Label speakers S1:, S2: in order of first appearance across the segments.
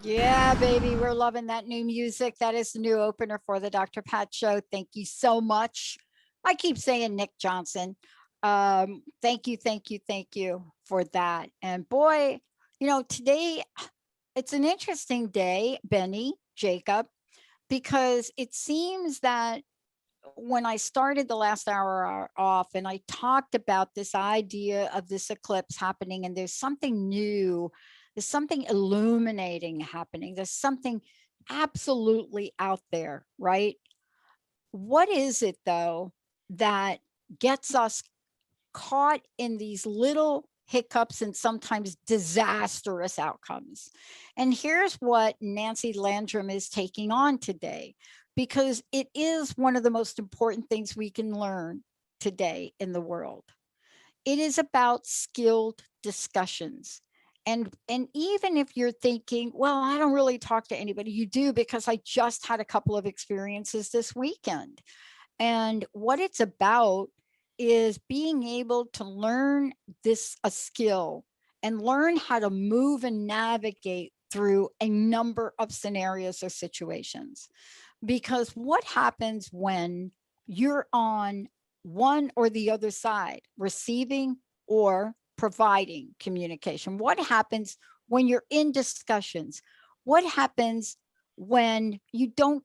S1: Yeah, baby, we're loving that new music. That is the new opener for the Dr. Pat Show. Thank you so much. I keep saying Nick Johnson. Thank you for that. And boy, today it's an interesting day, Benny, Jacob, because it seems that when I started the last hour off and I talked about this idea of this eclipse happening, and there's something new, there's something illuminating happening, there's something absolutely out there, right? What is it though that gets us caught in these little hiccups and sometimes disastrous outcomes? And here's what Nancy Landrum is taking on today, because it is one of the most important things we can learn today in the world. It is about skilled discussions. And even if you're thinking, well, I don't really talk to anybody, you do, because I just had a couple of experiences this weekend. And what it's about is being able to learn a skill and learn how to move and navigate through a number of scenarios or situations. Because what happens when you're on one or the other side, receiving or providing communication? What happens when you're in discussions? What happens when you don't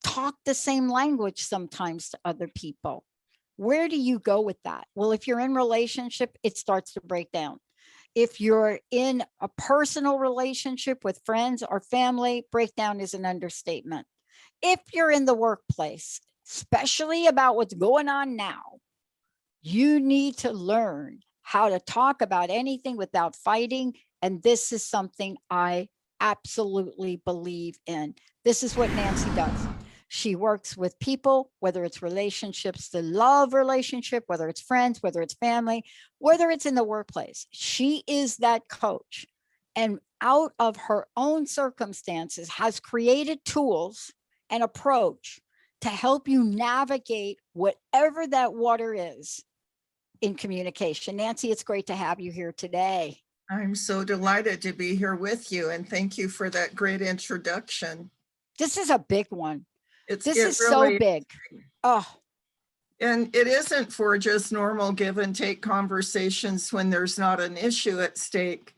S1: talk the same language sometimes to other people? Where do you go with that? Well, if you're in relationship, it starts to break down. If you're in a personal relationship with friends or family, breakdown is an understatement. If you're in the workplace, especially about what's going on now, you need to learn how to talk about anything without fighting. And this is something I absolutely believe in. This is what Nancy does. She works with people, whether it's relationships, the love relationship, whether it's friends, whether it's family, whether it's in the workplace. She is that coach. And out of her own circumstances has created tools and approach to help you navigate whatever that water is in communication. Nancy, it's great to have you here today.
S2: I'm so delighted to be here with you, and thank you for that great introduction.
S1: This is a big one. This is
S2: really
S1: so big. Oh.
S2: And it isn't for just normal give and take conversations when there's not an issue at stake.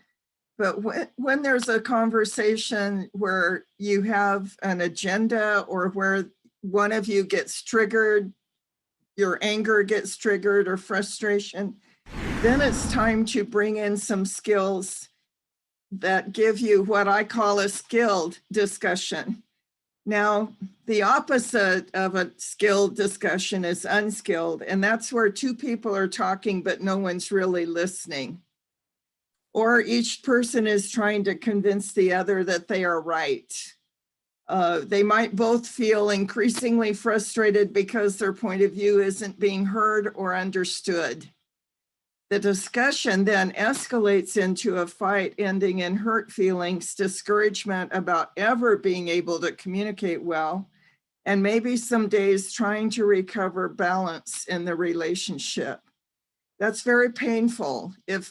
S2: But when there's a conversation where you have an agenda, or where one of you gets triggered, your anger gets triggered, or frustration, then it's time to bring in some skills that give you what I call a skilled discussion. Now, the opposite of a skilled discussion is unskilled, and that's where two people are talking, but no one's really listening. Or each person is trying to convince the other that they are right. They might both feel increasingly frustrated because their point of view isn't being heard or understood. The discussion then escalates into a fight, ending in hurt feelings, discouragement about ever being able to communicate well, and maybe some days trying to recover balance in the relationship. That's very painful. In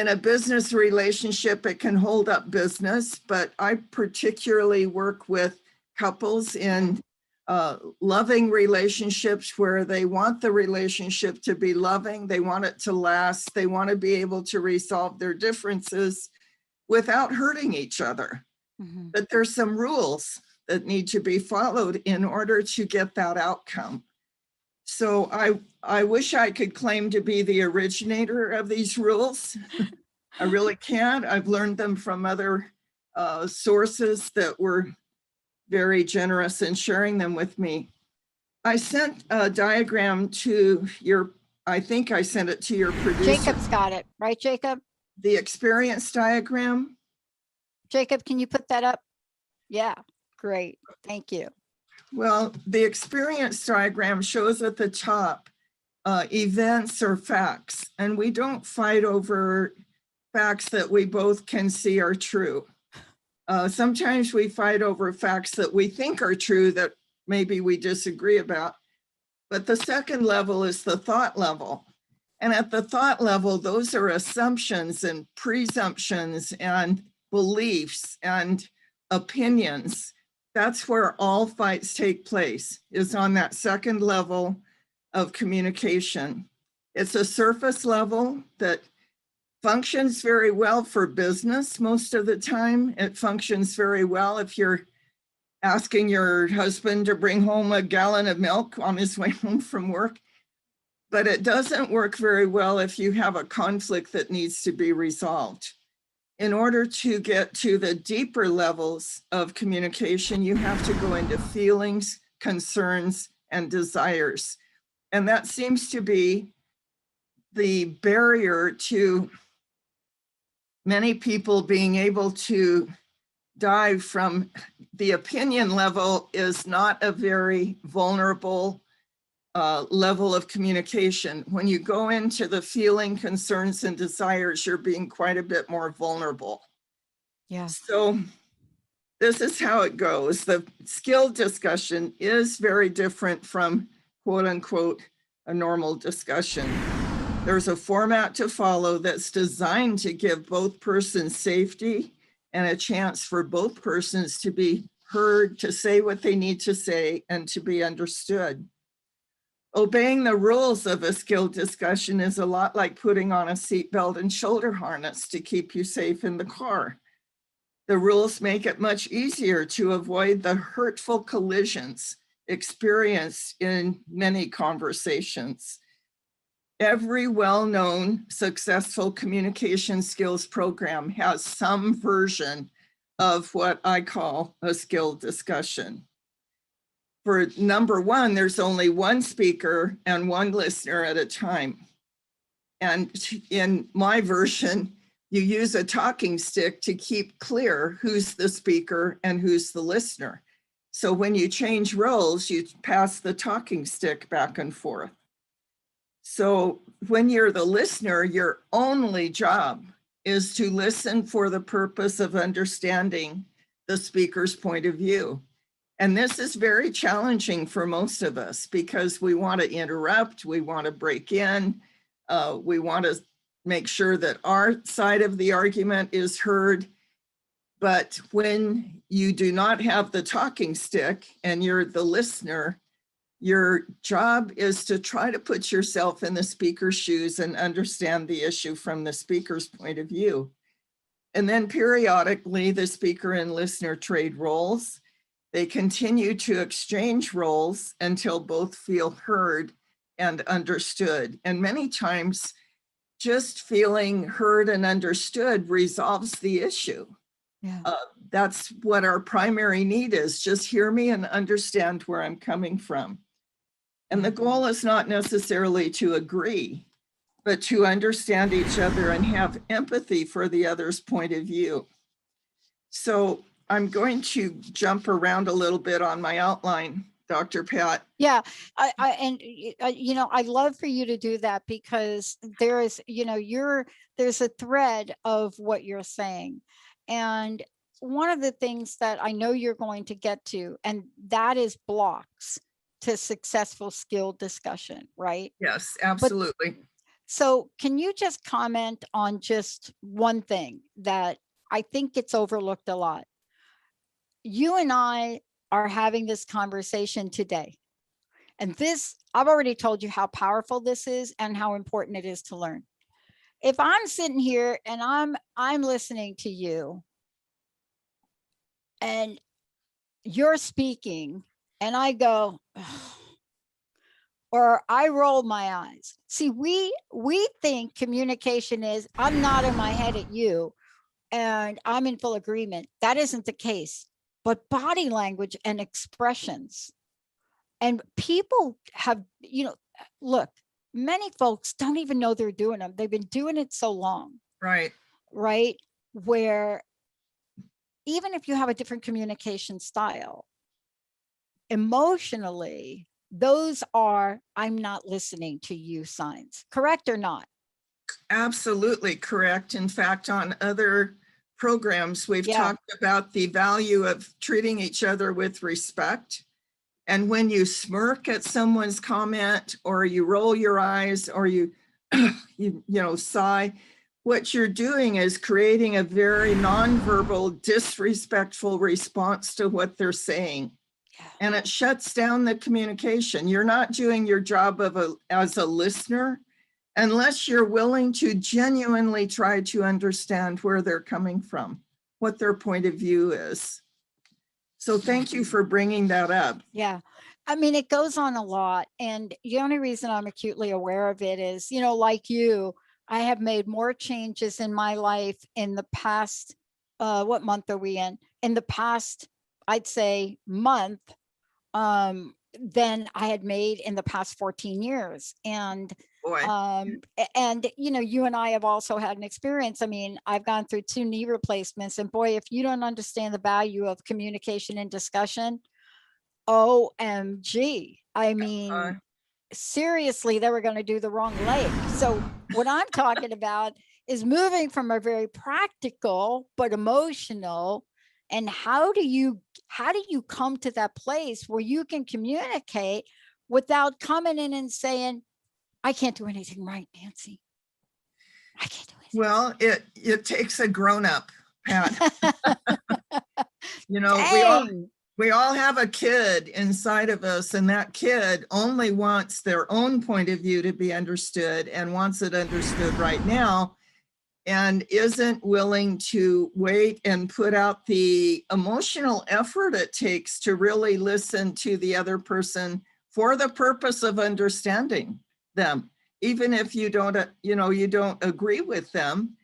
S2: a business relationship, it can hold up business, but I particularly work with couples in loving relationships where they want the relationship to be loving, they want it to last, they want to be able to resolve their differences without hurting each other. Mm-hmm. But there's some rules that need to be followed in order to get that outcome. So I wish I could claim to be the originator of these rules. I really can't. I've learned them from other sources that were very generous in sharing them with me. I sent a diagram to your, I think I sent it to your producer.
S1: Jacob's got it, right, Jacob?
S2: The experience diagram.
S1: Jacob, can you put that up? Yeah, great. Thank you.
S2: Well, the experience diagram shows at the top events or facts, and we don't fight over facts that we both can see are true. Sometimes we fight over facts that we think are true that maybe we disagree about. But the second level is the thought level. And at the thought level, those are assumptions and presumptions and beliefs and opinions. That's where all fights take place, is on that second level of communication. It's a surface level that functions very well for business most of the time. It functions very well if you're asking your husband to bring home a gallon of milk on his way home from work. But it doesn't work very well if you have a conflict that needs to be resolved. In order to get to the deeper levels of communication, you have to go into feelings, concerns, and desires. And that seems to be the barrier to many people being able to dive from. The opinion level is not a very vulnerable level of communication. When you go into the feeling, concerns, and desires, you're being quite a bit more vulnerable.
S1: Yeah.
S2: So this is how it goes. The skill discussion is very different from quote unquote a normal discussion. There's a format to follow that's designed to give both persons safety and a chance for both persons to be heard, to say what they need to say, and to be understood. Obeying the rules of a skill discussion is a lot like putting on a seatbelt and shoulder harness to keep you safe in the car. The rules make it much easier to avoid the hurtful collisions experienced in many conversations. Every well-known successful communication skills program has some version of what I call a skill discussion. For number one, there's only one speaker and one listener at a time. And in my version, you use a talking stick to keep clear who's the speaker and who's the listener. So when you change roles, you pass the talking stick back and forth. So when you're the listener, your only job is to listen for the purpose of understanding the speaker's point of view. And this is very challenging for most of us because we want to interrupt, we want to break in, we want to make sure that our side of the argument is heard. But when you do not have the talking stick and you're the listener, your job is to try to put yourself in the speaker's shoes and understand the issue from the speaker's point of view. And then periodically, the speaker and listener trade roles. They continue to exchange roles until both feel heard and understood. And many times, just feeling heard and understood resolves the issue.
S1: Yeah.
S2: That's what our primary need is. Just hear me and understand where I'm coming from. And the goal is not necessarily to agree, but to understand each other and have empathy for the other's point of view. So I'm going to jump around a little bit on my outline, Dr. Pat.
S1: Yeah, I'd love for you to do that because there is, there's a thread of what you're saying. And one of the things that I know you're going to get to, and that is blocks to successful skill discussion, right?
S2: Yes, absolutely.
S1: So can you just comment on just one thing that I think gets overlooked a lot? You and I are having this conversation today. And this, I've already told you how powerful this is and how important it is to learn. If I'm sitting here and I'm listening to you and you're speaking and I go, or I roll my eyes. See, we think communication is I'm nodding my head at you and I'm in full agreement. That isn't the case. but body language and expressions. And people have, look, many folks don't even know they're doing them. They've been doing it so long,
S2: Right.
S1: right? Where even if you have a different communication style, emotionally, those are I'm not listening to you signs, correct or not?
S2: Absolutely correct. In fact, on other programs, we've
S1: Yeah.
S2: talked about the value of treating each other with respect. And when you smirk at someone's comment, or you roll your eyes, or you, sigh, what you're doing is creating a very nonverbal, disrespectful response to what they're saying.
S1: Yeah.
S2: And it shuts down the communication. You're not doing your job as a listener unless you're willing to genuinely try to understand where they're coming from, what their point of view is. So thank you for bringing that up.
S1: Yeah. I mean, it goes on a lot. And the only reason I'm acutely aware of it is, like you, I have made more changes in my life in the past, what month are we in? In the past, I'd say month, than I had made in the past 14 years. And
S2: Boy,
S1: you and I have also had an experience. I mean, I've gone through 2 knee replacements, and boy, if you don't understand the value of communication and discussion, OMG. I
S2: uh,
S1: mean, seriously, they were going to do the wrong leg. So what I'm talking about is moving from a very practical but emotional, and how do you come to that place where you can communicate without coming in and saying, I can't do anything right, Nancy. I can't do anything.
S2: well, it takes a grown-up, Pat.
S1: Dang.
S2: We all have a kid inside of us, and that kid only wants their own point of view to be understood and wants it understood right now, and isn't willing to wait and put out the emotional effort it takes to really listen to the other person for the purpose of understanding them. Even if you don't agree with them,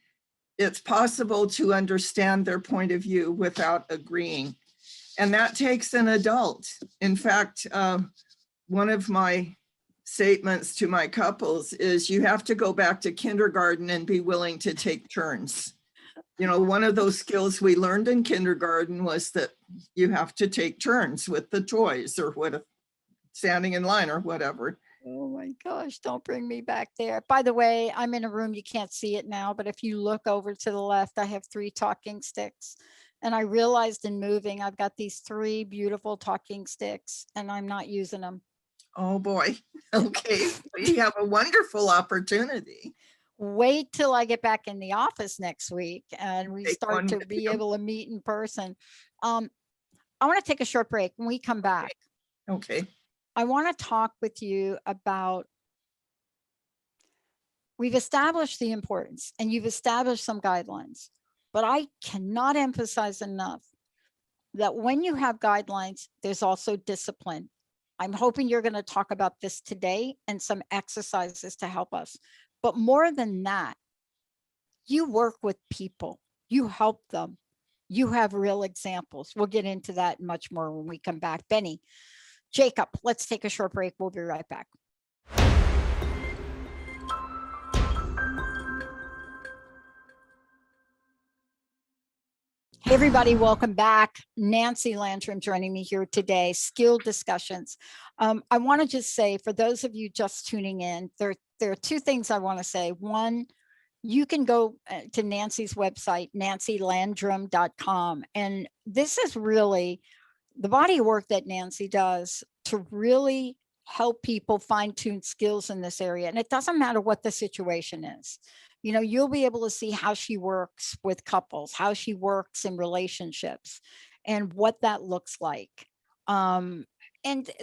S2: it's possible to understand their point of view without agreeing. And that takes an adult. In fact, one of my statements to my couples is you have to go back to kindergarten and be willing to take turns. One of those skills we learned in kindergarten was that you have to take turns with the toys, or standing in line or whatever.
S1: Oh my gosh, don't bring me back there. By the way, I'm in a room, you can't see it now, but if you look over to the left, I have 3 talking sticks. And I realized in moving, I've got these 3 beautiful talking sticks and I'm not using them.
S2: Oh boy. Okay. We have a wonderful opportunity.
S1: Wait till I get back in the office next week and we
S2: Take
S1: start
S2: one
S1: to
S2: with
S1: be
S2: you.
S1: able to meet in person. I want to take a short break. When we come back,
S2: Okay.
S1: I want to talk with you about, we've established the importance and you've established some guidelines, but I cannot emphasize enough that when you have guidelines, there's also discipline. I'm hoping you're going to talk about this today and some exercises to help us. But more than that, you work with people, you help them, you have real examples. We'll get into that much more when we come back. Benny, Jacob, let's take a short break. We'll be right back. Hey, everybody, welcome back. Nancy Landrum joining me here today, Skill Discussions. I want to just say, for those of you just tuning in, there are 2 things I want to say. One, you can go to Nancy's website, nancylandrum.com. And this is really the body of work that Nancy does to really help people fine-tune skills in this area. And it doesn't matter what the situation is. You'll be able to see how she works with couples, how she works in relationships, and what that looks like. And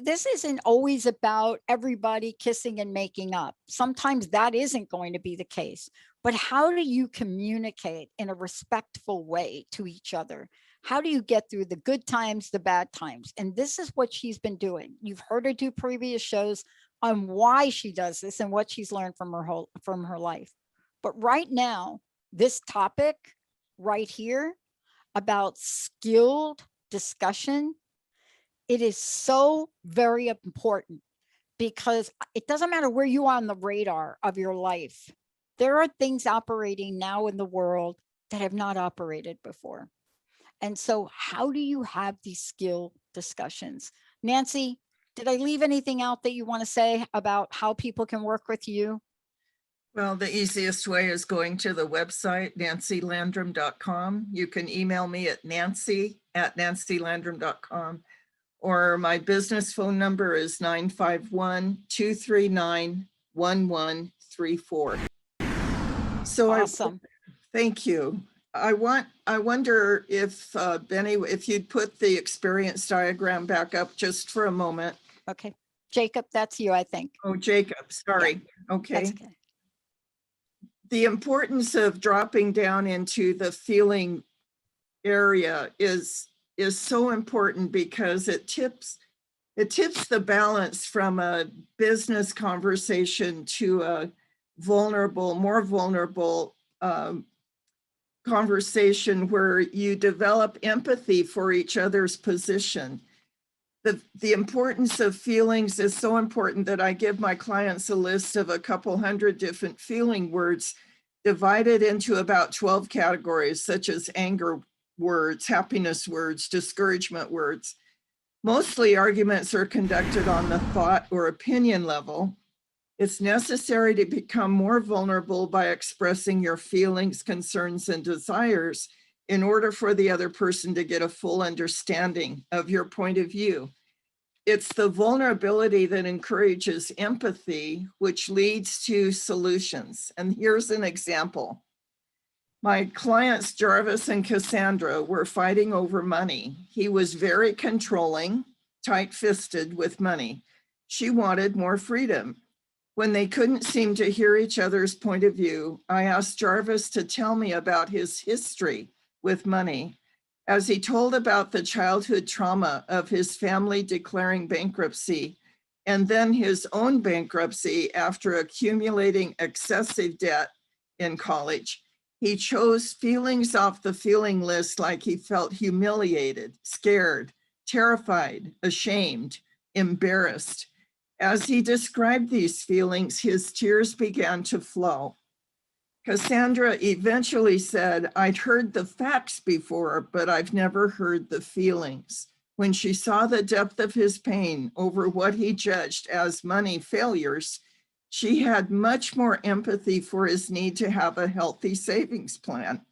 S1: this isn't always about everybody kissing and making up. Sometimes that isn't going to be the case. But how do you communicate in a respectful way to each other? How do you get through the good times, the bad times? And this is what she's been doing. You've heard her do previous shows on why she does this and what she's learned from her life. But right now, this topic right here about skilled discussion, it is so very important, because it doesn't matter where you are on the radar of your life. There are things operating now in the world that have not operated before. And so how do you have these skill discussions? Nancy, did I leave anything out that you want to say about how people can work with you?
S2: Well, the easiest way is going to the website, nancylandrum.com. You can email me at nancy@nancylandrum.com, or my business phone number is 951-239-1134. So
S1: Awesome.
S2: thank you. I wonder if, Benny, if you'd put the experience diagram back up just for a moment.
S1: Okay. Jacob, that's you, I think.
S2: Oh, Jacob, sorry. Okay.
S1: That's okay.
S2: The importance of dropping down into the feeling area is so important, because it tips the balance from a business conversation to a more vulnerable conversation where you develop empathy for each other's position. The importance of feelings is so important that I give my clients a list of a couple hundred different feeling words divided into about 12 categories, such as anger words, happiness words, discouragement words. Mostly arguments are conducted on the thought or opinion level. It's necessary to become more vulnerable by expressing your feelings, concerns, and desires in order for the other person to get a full understanding of your point of view. It's the vulnerability that encourages empathy, which leads to solutions. And here's an example. My clients, Jarvis and Cassandra, were fighting over money. He was very controlling, tight-fisted with money. She wanted more freedom. When they couldn't seem to hear each other's point of view, I asked Jarvis to tell me about his history with money. As he told about the childhood trauma of his family declaring bankruptcy, and then his own bankruptcy after accumulating excessive debt in college, he chose feelings off the feeling list, like he felt humiliated, scared, terrified, ashamed, embarrassed. As he described these feelings, his tears began to flow. Cassandra eventually said, I'd heard the facts before, but I've never heard the feelings. When she saw the depth of his pain over what he judged as money failures, she had much more empathy for his need to have a healthy savings plan.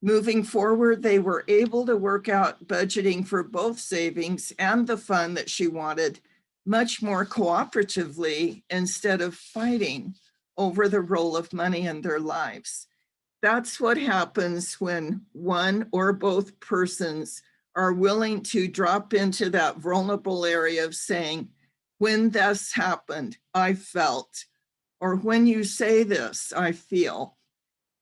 S2: Moving forward, they were able to work out budgeting for both savings and the fund that she wanted much more cooperatively, instead of fighting over the role of money in their lives. That's what happens when one or both persons are willing to drop into that vulnerable area of saying, when this happened, I felt, or when you say this, I feel.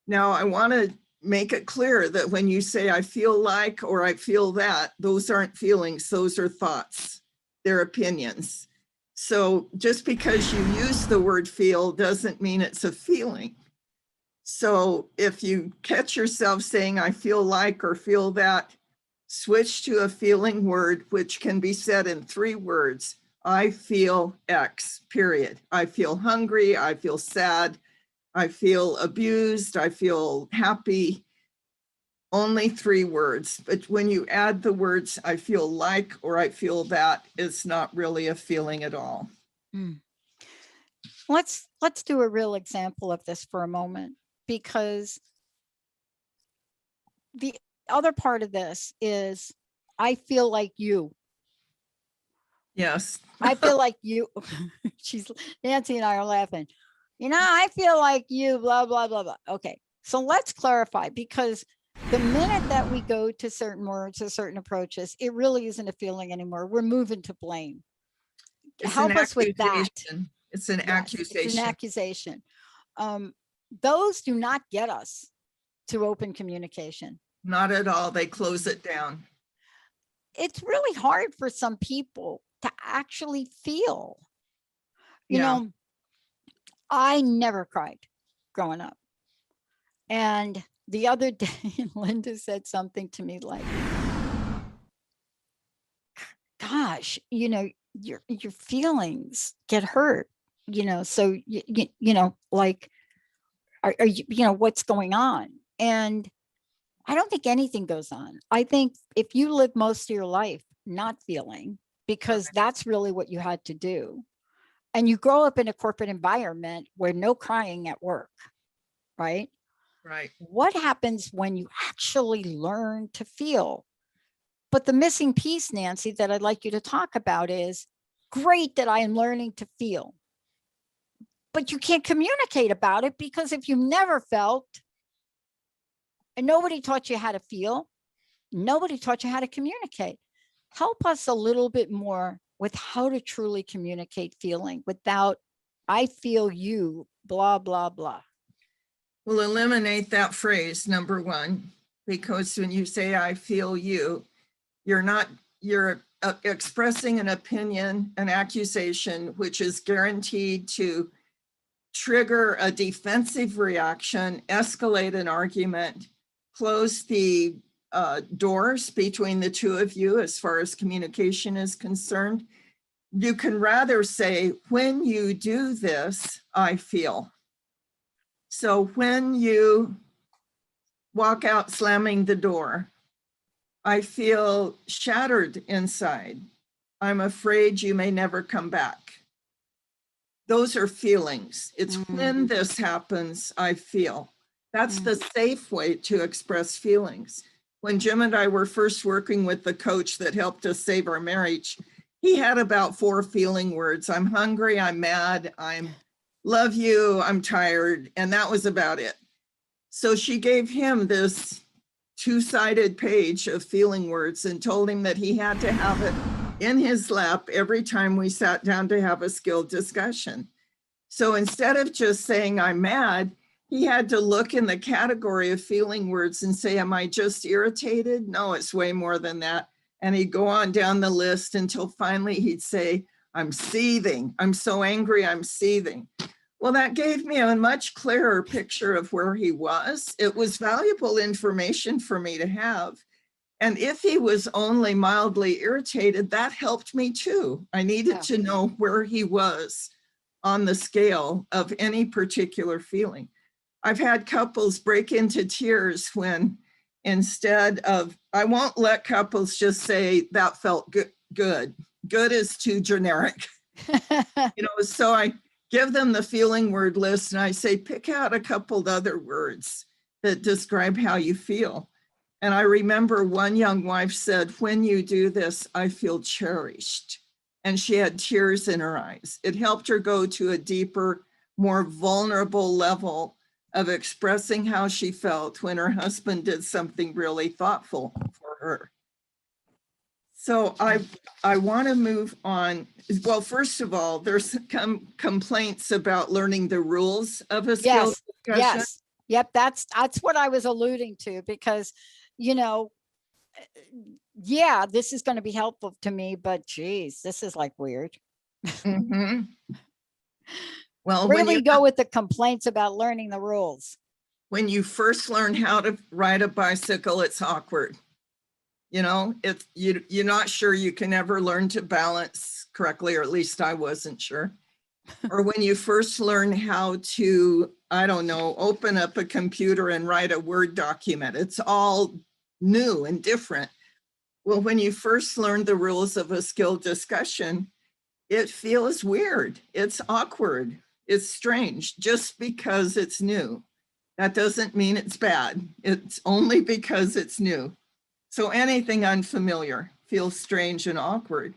S2: Now, I want to make it clear that when you say I feel like, or I feel that, those aren't feelings, those are thoughts. They're opinions. So just because you use the word feel doesn't mean it's a feeling. So if you catch yourself saying I feel like or feel that, switch to a feeling word, which can be said in 3 words. I feel X, period. I feel hungry, I feel sad, I feel abused, I feel happy. Only 3 words, but when you add the words I feel like or I feel that, it's not really a feeling at all.
S1: Let's do a real example of this for a moment, because the other part of this is I feel like you.
S2: Yes.
S1: I feel like you. Nancy and I are laughing. I feel like you, blah, blah, blah, blah. Okay. So let's clarify, because the minute that we go to certain words or certain approaches, it really isn't a feeling anymore. We're moving to blame. Help us with that.
S2: It's an accusation.
S1: It's an accusation. Those do not get us to open communication.
S2: Not at all. They close it down.
S1: It's really hard for some people to actually feel. I never cried growing up. And the other day, Linda said something to me like, gosh, your feelings get hurt, so like, are you, what's going on? And I don't think anything goes on. I think if you live most of your life not feeling, because that's really what you had to do, and you grow up in a corporate environment where no crying at work, right?
S2: Right.
S1: What happens when you actually learn to feel? But the missing piece, Nancy, that I'd like you to talk about is, great that I am learning to feel, but you can't communicate about it, because if you never felt and nobody taught you how to feel, nobody taught you how to communicate. Help us a little bit more with how to truly communicate feeling without, I feel you, blah, blah, blah.
S2: We'll eliminate that phrase, number one, because when you say I feel you, you're expressing an opinion, an accusation, which is guaranteed to trigger a defensive reaction, escalate an argument, close the doors between the two of you as far as communication is concerned. You can rather say, when you do this, I feel. So when you walk out slamming the door, I feel shattered inside. I'm afraid you may never come back. Those are feelings. It's when this happens, I feel. That's the safe way to express feelings. When Jim and I were first working with the coach that helped us save our marriage, he had about 4 feeling words. I'm hungry, I'm mad, I'm love you, I'm tired, and that was about it. So she gave him this 2-sided page of feeling words and told him that he had to have it in his lap every time we sat down to have a skilled discussion. So instead of just saying I'm mad, he had to look in the category of feeling words and say, am I just irritated? No, it's way more than that. And he'd go on down the list until finally he'd say, I'm seething. I'm so angry, I'm seething. Well, that gave me a much clearer picture of where he was. It was valuable information for me to have. And if he was only mildly irritated, that helped me too. I needed to know where he was on the scale of any particular feeling. I've had couples break into tears when, instead of, I won't let couples just say that felt good. Good is too generic. So I give them the feeling word list and I say, pick out a couple of other words that describe how you feel. And I remember one young wife said, when you do this, I feel cherished. And she had tears in her eyes. It helped her go to a deeper, more vulnerable level of expressing how she felt when her husband did something really thoughtful for her. So I want to move on. Well, first of all, there's complaints about learning the rules of a skill discussion.
S1: Yes. Yep. That's what I was alluding to, because, yeah, this is going to be helpful to me, but geez, this is like weird.
S2: Mm-hmm. Well,
S1: really go with the complaints about learning the rules.
S2: When you first learn how to ride a bicycle, it's awkward. You're not sure you can ever learn to balance correctly, or at least I wasn't sure. Or when you first learn how to, I don't know, open up a computer and write a Word document, it's all new and different. Well, when you first learn the rules of a skill discussion, it feels weird. It's awkward. It's strange just because it's new. That doesn't mean it's bad. It's only because it's new. So anything unfamiliar feels strange and awkward.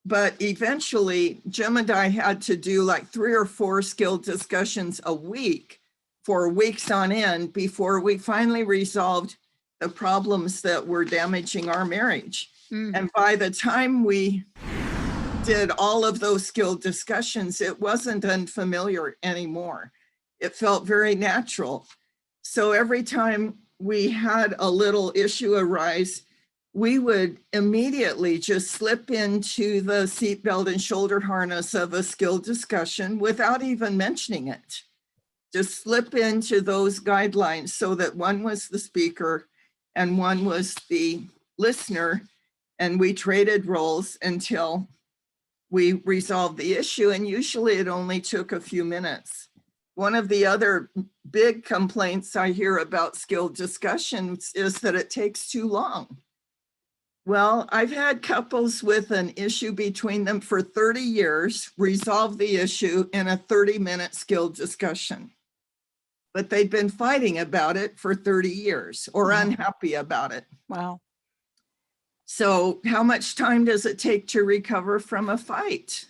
S2: But eventually, Jim and I had to do like 3 or 4 skill discussions a week for weeks on end before we finally resolved the problems that were damaging our marriage. And by the time we did all of those skill discussions, it wasn't unfamiliar anymore. It felt very natural. So every time we had a little issue arise, we would immediately just slip into the seatbelt and shoulder harness of a skill discussion without even mentioning it. Just slip into those guidelines so that one was the speaker and one was the listener. And we traded roles until we resolved the issue. And usually it only took a few minutes. One of the other big complaints I hear about skilled discussions is that it takes too long. Well, I've had couples with an issue between them for 30 years resolve the issue in a 30-minute skilled discussion. But they've been fighting about it for 30 years or
S1: Wow.
S2: unhappy about it.
S1: Wow.
S2: So how much time does it take to recover from a fight?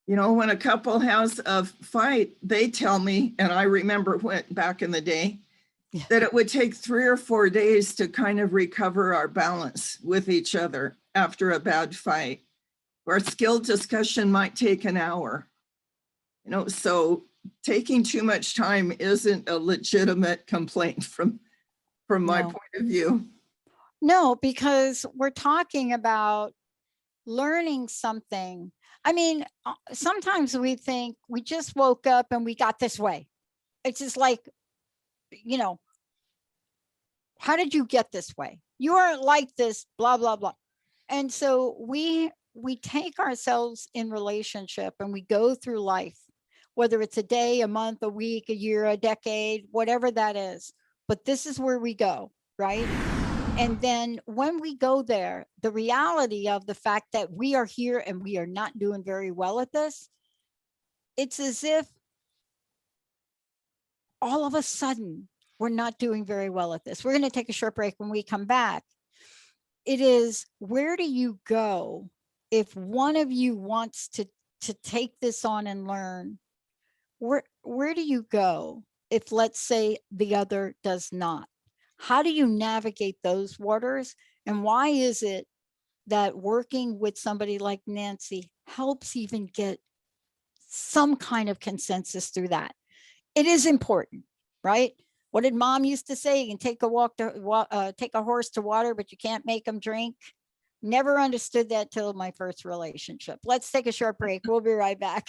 S2: You know, when a couple has a fight, they tell me, and I remember when back in the day,
S1: Yeah.
S2: that it would take 3 or 4 days to kind of recover our balance with each other after a bad fight, where skilled discussion might take an hour. You know, so taking too much time isn't a legitimate complaint from my
S1: No.
S2: point of view.
S1: No, because we're talking about learning something. I mean, sometimes we think we just woke up and we got this way. It's just like, you know, how did you get this way? You aren't like this, blah, blah, blah. And so we take ourselves in relationship and we go through life, whether it's a day, a month, a week, a year, a decade, whatever that is. But this is where we go, right? And then when we go there, the reality of the fact that we are here and we are not doing very well at this, it's as if all of a sudden we're not doing very well at this. We're going to take a short break. When we come back, it is, where do you go if one of you wants to take this on and learn? Where do you go if, let's say, the other does not? How do you navigate those waters? And why is it that working with somebody like Nancy helps even get some kind of consensus through that? It is important, right? What did mom used to say? You can take a horse to water, but you can't make them drink. Never understood that till my first relationship. Let's take a short break. We'll be right back.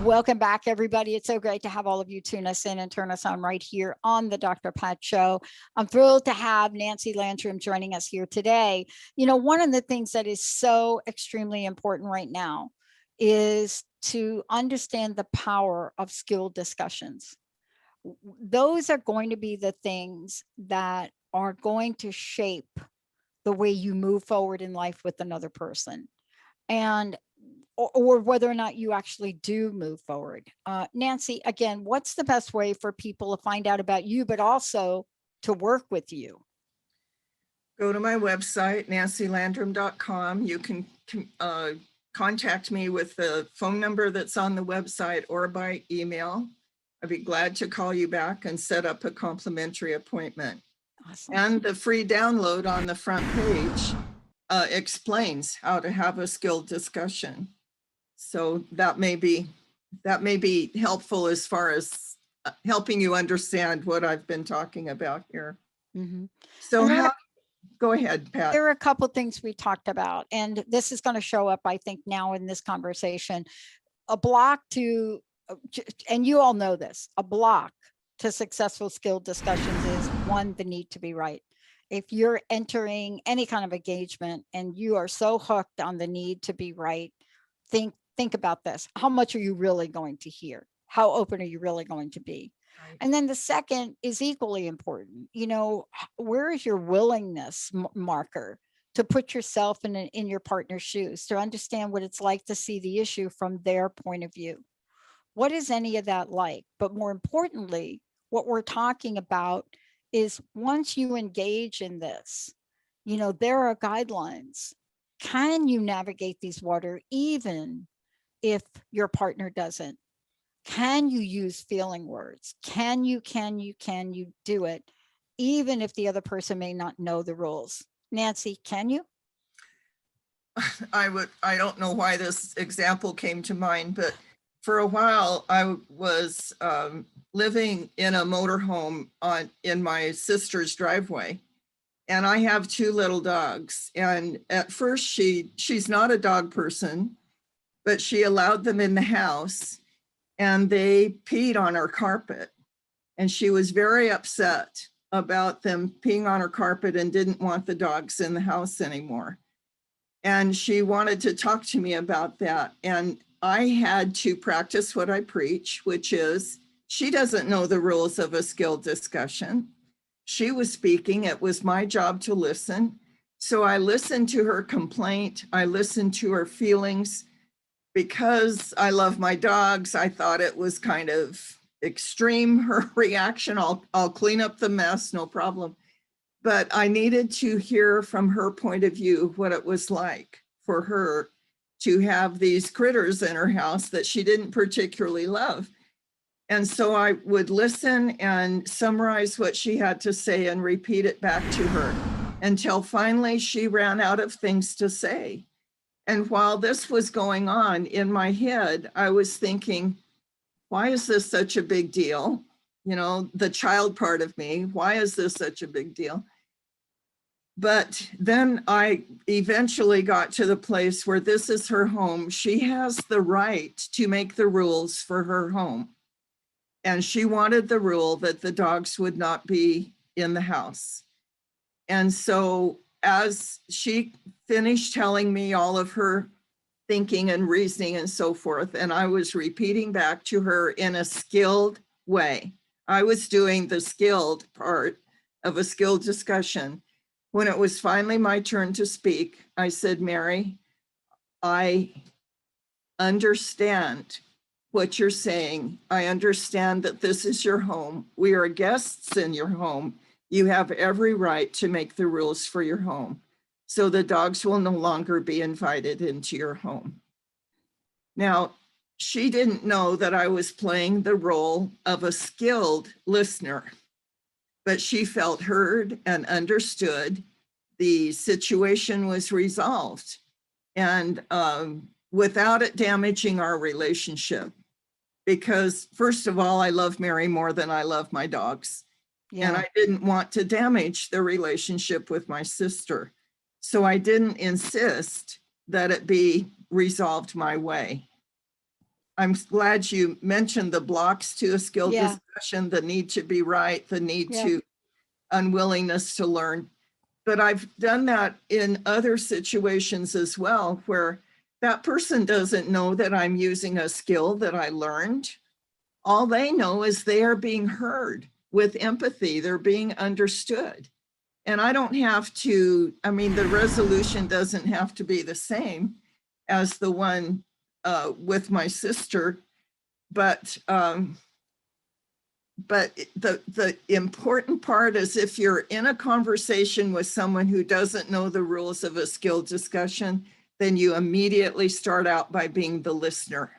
S1: Welcome back, everybody. It's so great to have all of you tune us in and turn us on right here on the Dr. Pat Show. I'm thrilled to have Nancy Landrum joining us here today. You know, one of the things that is so extremely important right now is to understand the power of skilled discussions. Those are going to be the things that are going to shape the way you move forward in life with another person. And or whether or not you actually do move forward. Nancy, again, what's the best way for people to find out about you, but also to work with you?
S2: Go to my website, nancylandrum.com. You can contact me with the phone number that's on the website or by email. I'd be glad to call you back and set up a complimentary appointment.
S1: Awesome.
S2: And the free download on the front page explains how to have a skilled discussion. So that may be helpful as far as helping you understand what I've been talking about here.
S1: Mm-hmm.
S2: So go ahead, Pat.
S1: There are a couple of things we talked about, and this is going to show up, I think, now in this conversation. A block to, and you all know this, a block to successful skilled discussions is, one, the need to be right. If you're entering any kind of engagement and you are so hooked on the need to be right, think about this. How much are you really going to hear? How open are you really going to be? Right. And then the second is equally important. You know, where is your willingness marker to put yourself in your partner's shoes, to understand what it's like to see the issue from their point of view? What is any of that like? But more importantly, what we're talking about is, once you engage in this, you know, there are guidelines. Can you navigate these waters even if your partner doesn't? Can you use feeling words? Can you do it even if the other person may not know the rules? Nancy, can you?
S2: I don't know why this example came to mind, but for a while I was living in a motorhome in my sister's driveway. And I have 2 little dogs. And at first she's not a dog person, but she allowed them in the house. and they peed on her carpet. And she was very upset about them peeing on her carpet and didn't want the dogs in the house anymore. And she wanted to talk to me about that. And I had to practice what I preach, which is she doesn't know the rules of a skilled discussion. She was speaking. It was my job to listen. So I listened to her complaint. I listened to her feelings. Because I love my dogs, I thought it was kind of extreme, her reaction. I'll clean up the mess, no problem. But I needed to hear from her point of view what it was like for her to have these critters in her house that she didn't particularly love. And so I would listen and summarize what she had to say and repeat it back to her until finally she ran out of things to say. And while this was going on in my head, I was thinking, why is this such a big deal? You know, the child part of me, why is this such a big deal? But then I eventually got to the place where this is her home. She has the right to make the rules for her home. And she wanted the rule that the dogs would not be in the house. And so as she finished telling me all of her thinking and reasoning and so forth, and I was repeating back to her in a skilled way. I was doing the skilled part of a skilled discussion. When it was finally my turn to speak, I said, Mary, I understand what you're saying. I understand that this is your home. We are guests in your home. You have every right to make the rules for your home. So the dogs will no longer be invited into your home. Now, she didn't know that I was playing the role of a skilled listener, but she felt heard and understood. The situation was resolved, and without it damaging our relationship. Because first of all, I love Mary more than I love my dogs.
S1: Yeah.
S2: And I didn't want to damage the relationship with my sister. So I didn't insist that it be resolved my way. I'm glad you mentioned the blocks to a skilled
S1: Yeah.
S2: discussion, the need to be right, the need
S1: Yeah.
S2: to unwillingness to learn. But I've done that in other situations as well, where that person doesn't know that I'm using a skill that I learned. All they know is they are being heard with empathy. They're being understood. And I don't have to, I mean, the resolution doesn't have to be the same as the one with my sister, but the important part is if you're in a conversation with someone who doesn't know the rules of a skilled discussion, then you immediately start out by being the listener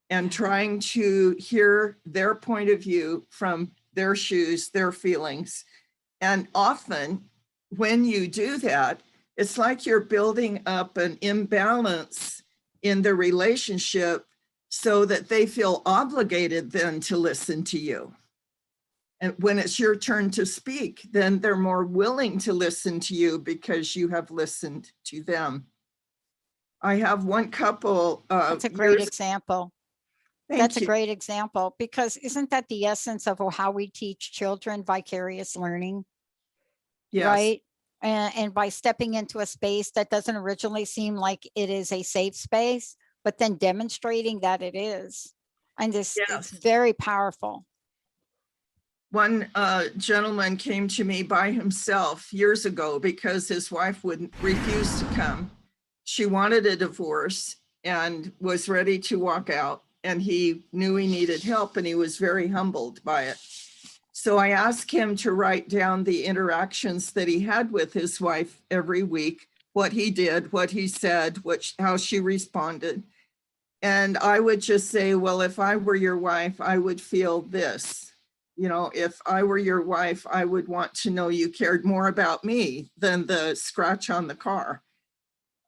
S2: and trying to hear their point of view from their shoes, their feelings. And often when you do that, it's like you're building up an imbalance in the relationship so that they feel obligated then to listen to you. And when it's your turn to speak, then they're more willing to listen to you because you have listened to them. I have one couple.
S1: That's a great example. That's a
S2: you.
S1: great example, because isn't that the essence of how we teach children vicarious learning?
S2: Yes.
S1: Right? And by stepping into a space that doesn't originally seem like it is a safe space, but then demonstrating that it is. And this
S2: Yes.
S1: is very powerful.
S2: One gentleman came to me by himself years ago because his wife wouldn't refuse to come. She wanted a divorce and was ready to walk out, and he knew he needed help, and he was very humbled by it. So I asked him to write down the interactions that he had with his wife every week, what he did, what he said, how she responded. And I would just say, well, if I were your wife, I would feel this. You know, if I were your wife, I would want to know you cared more about me than the scratch on the car.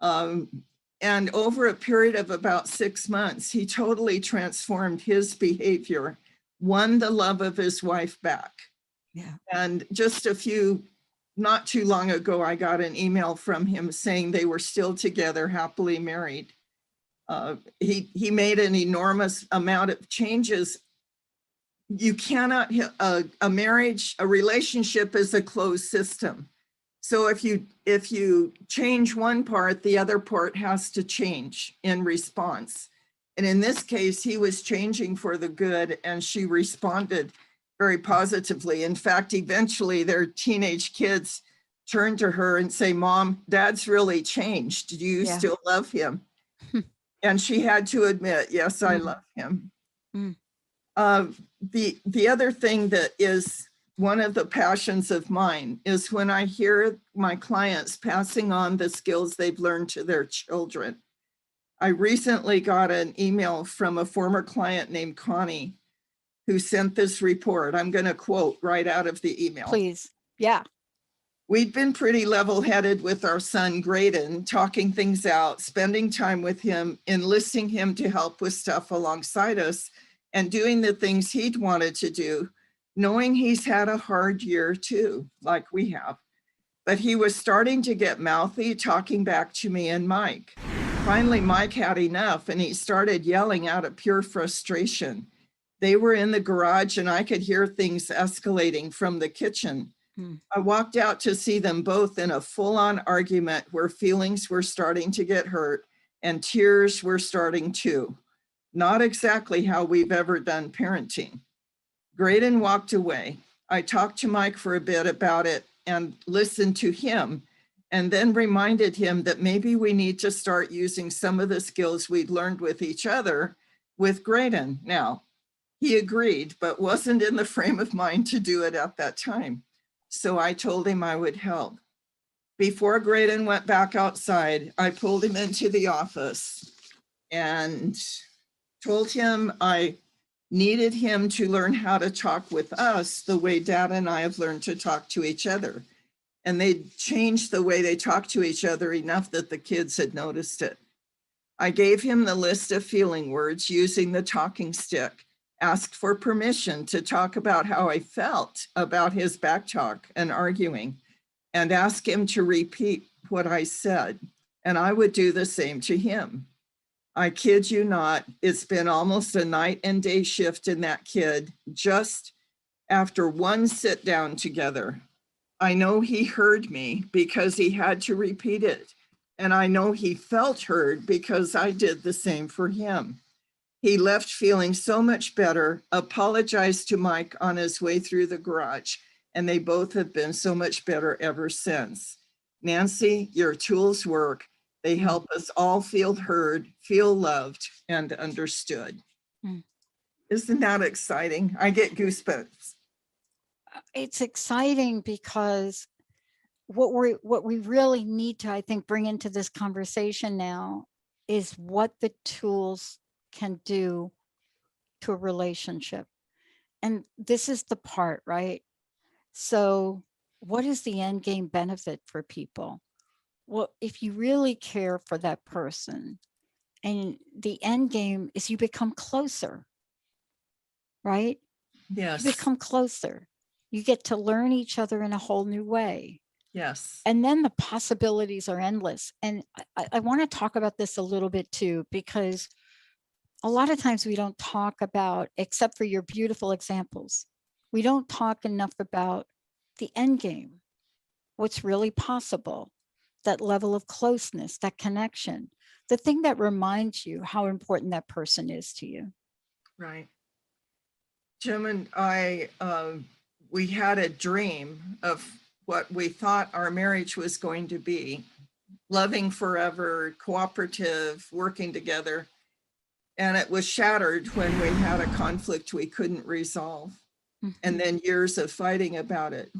S2: And over a period of about 6 months, he totally transformed his behavior, won the love of his wife back.
S1: Yeah.
S2: And just not too long ago, I got an email from him saying they were still together, happily married. He made an enormous amount of changes. You cannot, a marriage, a relationship is a closed system. So if you change one part, the other part has to change in response. And in this case, he was changing for the good, and she responded very positively. In fact, eventually their teenage kids turn to her and say, "Mom, Dad's really changed. Do you
S1: Yeah.
S2: still love him?" And she had to admit, "Yes, I
S1: Mm.
S2: love him."
S1: Mm.
S2: The other thing that is one of the passions of mine is when I hear my clients passing on the skills they've learned to their children. I recently got an email from a former client named Connie who sent this report. I'm going to quote right out of the email.
S1: Please. Yeah.
S2: "We'd been pretty level-headed with our son, Graydon, talking things out, spending time with him, enlisting him to help with stuff alongside us, and doing the things he'd wanted to do, knowing he's had a hard year too, like we have. But he was starting to get mouthy, talking back to me and Mike. Finally, Mike had enough, and he started yelling out of pure frustration. They were in the garage, and I could hear things escalating from the kitchen. I walked out to see them both in a full-on argument where feelings were starting to get hurt and tears were starting too. Not exactly how we've ever done parenting. Graydon walked away. I talked to Mike for a bit about it and listened to him, and then reminded him that maybe we need to start using some of the skills we'd learned with each other with Graydon now. He agreed, but wasn't in the frame of mind to do it at that time. So I told him I would help. Before Graydon went back outside, I pulled him into the office and told him I needed him to learn how to talk with us the way Dad and I have learned to talk to each other. And they changed the way they talk to each other enough that the kids had noticed it. I gave him the list of feeling words using the talking stick, asked for permission to talk about how I felt about his back talk and arguing, and asked him to repeat what I said, and I would do the same to him. I kid you not, it's been almost a night and day shift in that kid just after one sit down together. I know he heard me because he had to repeat it. And I know he felt heard because I did the same for him. He left feeling so much better, apologized to Mike on his way through the garage, and they both have been so much better ever since. Nancy, your tools work. They help us all feel heard, feel loved, and understood."
S1: Mm.
S2: Isn't that exciting? I get goosebumps.
S1: It's exciting because what we really need to, I think, bring into this conversation now is what the tools can do to a relationship. And this is the part, right? So what is the end game benefit for people? Well, if you really care for that person, and the end game is you become closer, right? You
S2: Yes,
S1: become closer. You get to learn each other in a whole new way.
S2: yes,
S1: And then the possibilities are endless. And I want to talk about this a little bit too, because a lot of times we don't talk about, except for your beautiful examples, we don't talk enough about the end game, what's really possible, that level of closeness, that connection, the thing that reminds you how important that person is to you.
S2: right. Jim and I, we had a dream of what we thought our marriage was going to be: loving forever, cooperative, working together. And it was shattered when we had a conflict we couldn't resolve. And then years of fighting about it.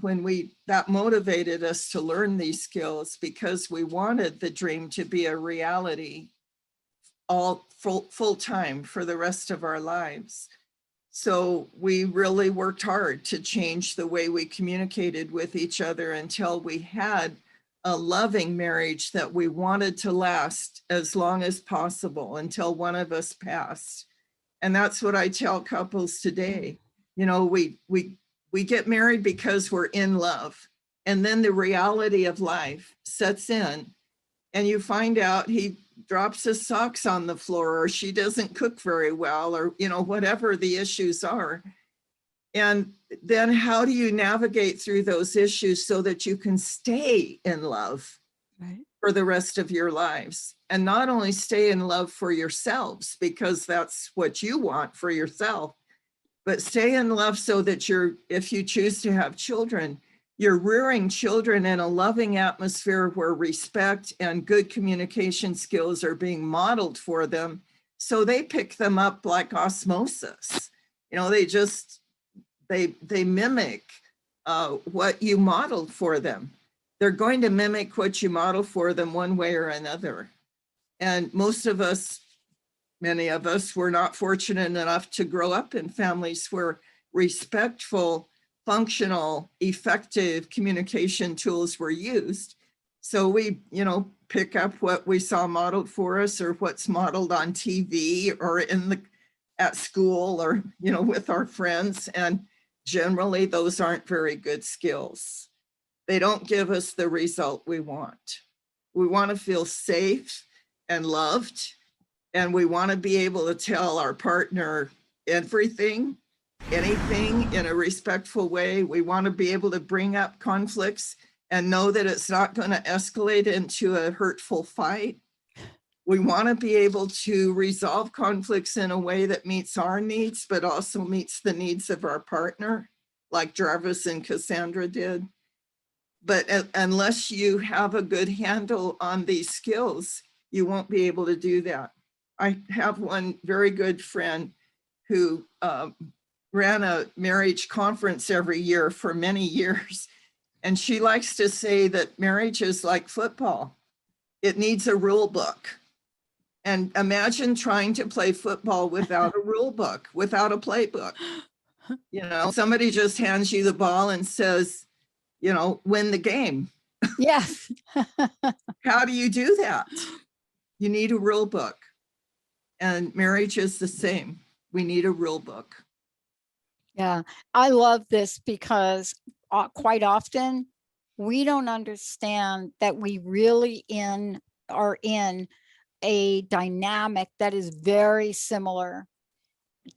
S2: That motivated us to learn these skills because we wanted the dream to be a reality all full time for the rest of our lives. So we really worked hard to change the way we communicated with each other until we had a loving marriage that we wanted to last as long as possible until one of us passed. And that's what I tell couples today. You know, we get married because we're in love, and then the reality of life sets in, and you find out drops his socks on the floor, or she doesn't cook very well, or, whatever the issues are. And then how do you navigate through those issues so that you can stay in love for the rest of your lives? And not only stay in love for yourselves, because that's what you want for yourself, but stay in love so that if you choose to have children, you're rearing children in a loving atmosphere where respect and good communication skills are being modeled for them. So they pick them up like osmosis. They mimic what you modeled for them. They're going to mimic what you model for them one way or another. And many of us were not fortunate enough to grow up in families where respectful, functional, effective communication tools were used. So we, pick up what we saw modeled for us, or what's modeled on TV or at school, or, with our friends. And generally those aren't very good skills. They don't give us the result we want. We want to feel safe and loved, and we want to be able to tell our partner everything, anything in a respectful way. We want to be able to bring up conflicts and know that it's not going to escalate into a hurtful fight. We want to be able to resolve conflicts in a way that meets our needs, but also meets the needs of our partner, like Jarvis and Cassandra did. But unless you have a good handle on these skills, you won't be able to do that. I have one very good friend who ran a marriage conference every year for many years. And she likes to say that marriage is like football. It needs a rule book. And imagine trying to play football without a rule book, without a playbook. Somebody just hands you the ball and says, win the game.
S1: Yes.
S2: How do you do that? You need a rule book. And marriage is the same. We need a rule book.
S1: Yeah, I love this because quite often we don't understand that we really are in a dynamic that is very similar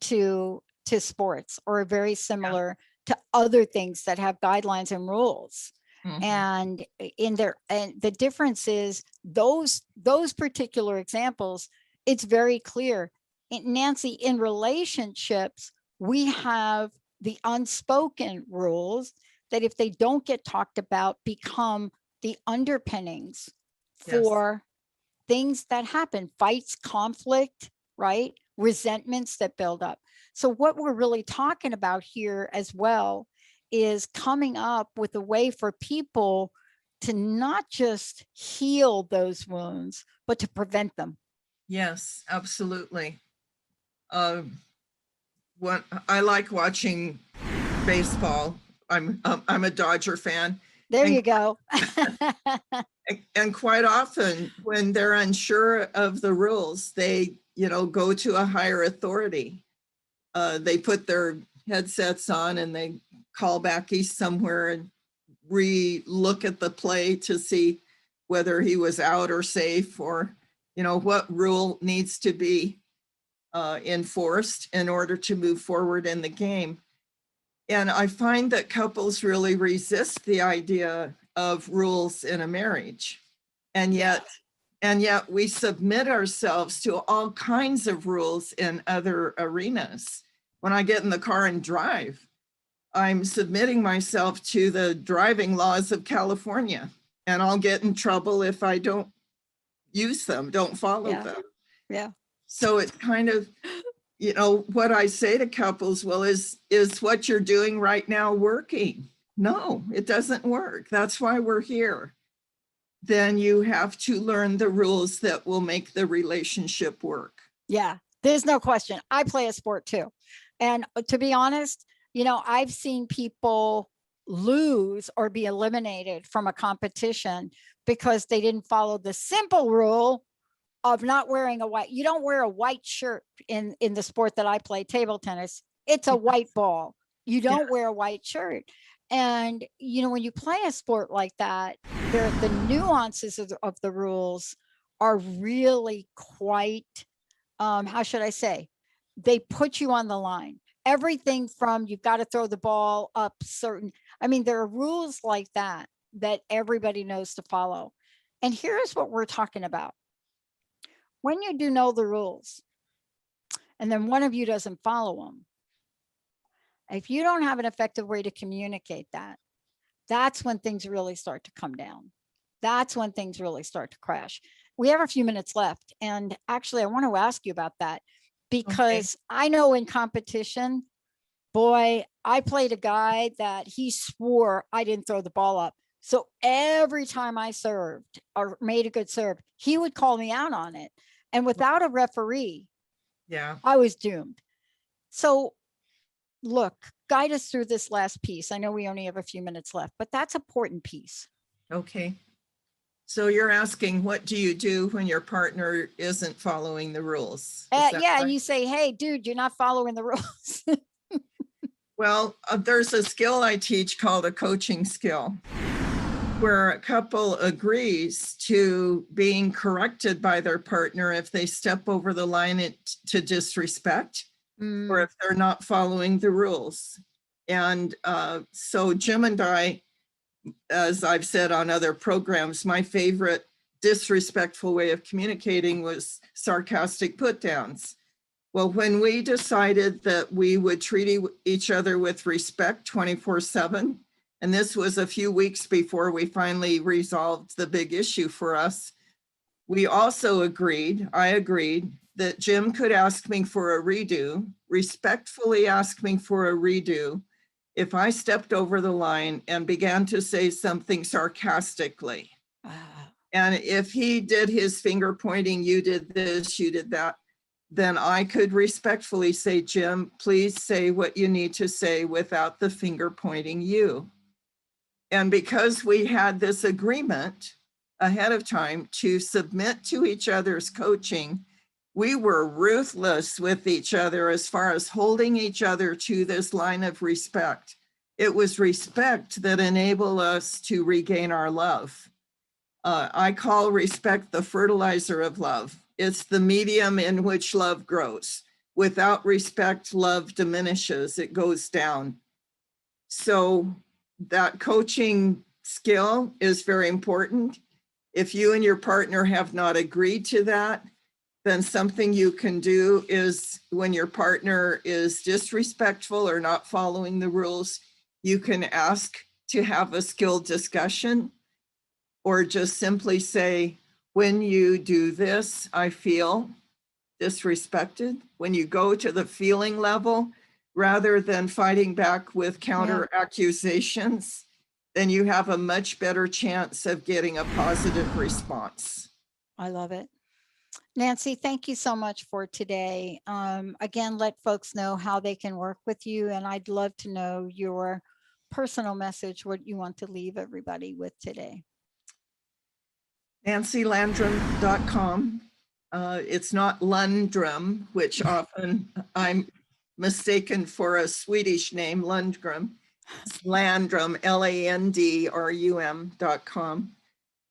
S1: to sports, or very similar to other things that have guidelines and rules. Mm-hmm. And the difference is those particular examples, it's very clear. Nancy, in relationships, we have the unspoken rules that, if they don't get talked about, become the underpinnings for things that happen, fights, conflict, right? Resentments that build up. So what we're really talking about here as well is coming up with a way for people to not just heal those wounds, but to prevent them.
S2: Yes, absolutely. What I like watching baseball. I'm a Dodger fan.
S1: There you go.
S2: And quite often when they're unsure of the rules, they, go to a higher authority. They put their headsets on and they call back east somewhere and re-look at the play to see whether he was out or safe, or, what rule needs to be enforced in order to move forward in the game. And I find that couples really resist the idea of rules in a marriage. And yet we submit ourselves to all kinds of rules in other arenas. When I get in the car and drive, I'm submitting myself to the driving laws of California, and I'll get in trouble if I don't use them, don't follow them.
S1: Yeah.
S2: So it's kind of, what I say to couples, well, is what you're doing right now working? No, it doesn't work. That's why we're here. Then you have to learn the rules that will make the relationship work.
S1: Yeah, there's no question. I play a sport too. And to be honest, I've seen people lose or be eliminated from a competition because they didn't follow the simple rule of not wearing you don't wear a white shirt in the sport that I play, table tennis. It's a white ball. You don't wear a white shirt. And, when you play a sport like that, the nuances of the rules are really quite, how should I say? They put you on the line. Everything from you've got to throw the ball up certain, I mean, there are rules like that that everybody knows to follow. And here's what we're talking about. When you do know the rules and then one of you doesn't follow them, if you don't have an effective way to communicate that, that's when things really start to come down. That's when things really start to crash. We have a few minutes left. And actually, I want to ask you about that because I know in competition, boy, I played a guy that he swore I didn't throw the ball up. So every time I served or made a good serve, he would call me out on it. And without a referee,
S2: Yeah.
S1: I was doomed. So look, guide us through this last piece. I know we only have a few minutes left, but that's an important piece.
S2: Okay. So you're asking, what do you do when your partner isn't following the rules?
S1: Yeah,
S2: right?
S1: and you say, hey, dude, you're not following the rules.
S2: Well, there's a skill I teach called a coaching skill, where a couple agrees to being corrected by their partner if they step over the line to disrespect, or if they're not following the rules. And so Jim and I, as I've said on other programs, my favorite disrespectful way of communicating was sarcastic put downs. Well, when we decided that we would treat each other with respect 24/7, and this was a few weeks before we finally resolved the big issue for us, we also I agreed that Jim could ask me for a redo, respectfully ask me for a redo, if I stepped over the line and began to say something sarcastically. And if he did his finger pointing, you did this, you did that, then I could respectfully say, Jim, please say what you need to say without the finger pointing you. And because we had this agreement ahead of time to submit to each other's coaching, we were ruthless with each other as far as holding each other to this line of respect. It was respect that enabled us to regain our love. I call respect the fertilizer of love. It's the medium in which love grows. Without respect, love diminishes, it goes down. So that coaching skill is very important. If you and your partner have not agreed to that, then something you can do is when your partner is disrespectful or not following the rules, you can ask to have a skilled discussion, or just simply say, when you do this, I feel disrespected. When you go to the feeling level, rather than fighting back with counter accusations, then you have a much better chance of getting a positive response.
S1: I love it. Nancy, thank you so much for today. Again, let folks know how they can work with you. And I'd love to know your personal message, what you want to leave everybody with today.
S2: NancyLandrum.com. It's not Landrum, which often I'm mistaken for a Swedish name, Lundgren. It's Landrum, LANDRUM.com.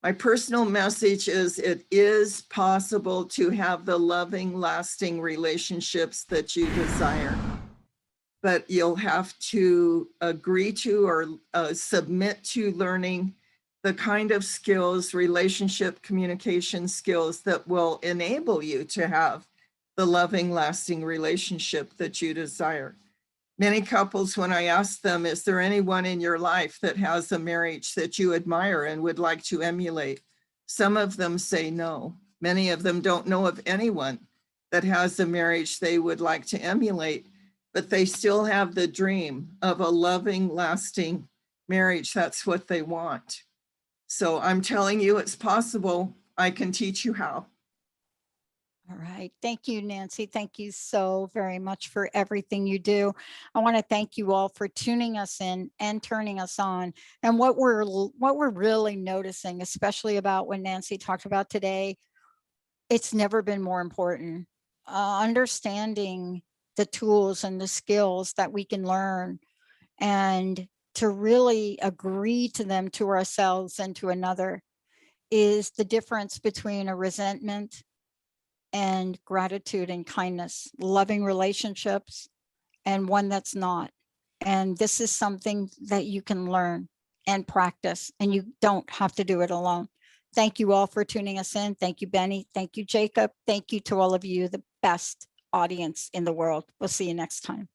S2: My personal message is it is possible to have the loving, lasting relationships that you desire, but you'll have to agree to or submit to learning the kind of skills, relationship communication skills that will enable you to have the loving, lasting relationship that you desire. Many couples, when I ask them, is there anyone in your life that has a marriage that you admire and would like to emulate? Some of them say no. Many of them don't know of anyone that has a marriage they would like to emulate, but they still have the dream of a loving, lasting marriage. That's what they want. So I'm telling you, it's possible. I can teach you how.
S1: All right. Thank you, Nancy. Thank you so very much for everything you do. I want to thank you all for tuning us in and turning us on. And what we're really noticing, especially about what Nancy talked about today, it's never been more important. Understanding the tools and the skills that we can learn and to really agree to them to ourselves and to another is the difference between a resentment and gratitude and kindness, loving relationships and one that's not. And this is something that you can learn and practice, and you don't have to do it alone. Thank you all for tuning us in. Thank you, Benny. Thank you, Jacob. Thank you to all of you, the best audience in the world. We'll see you next time.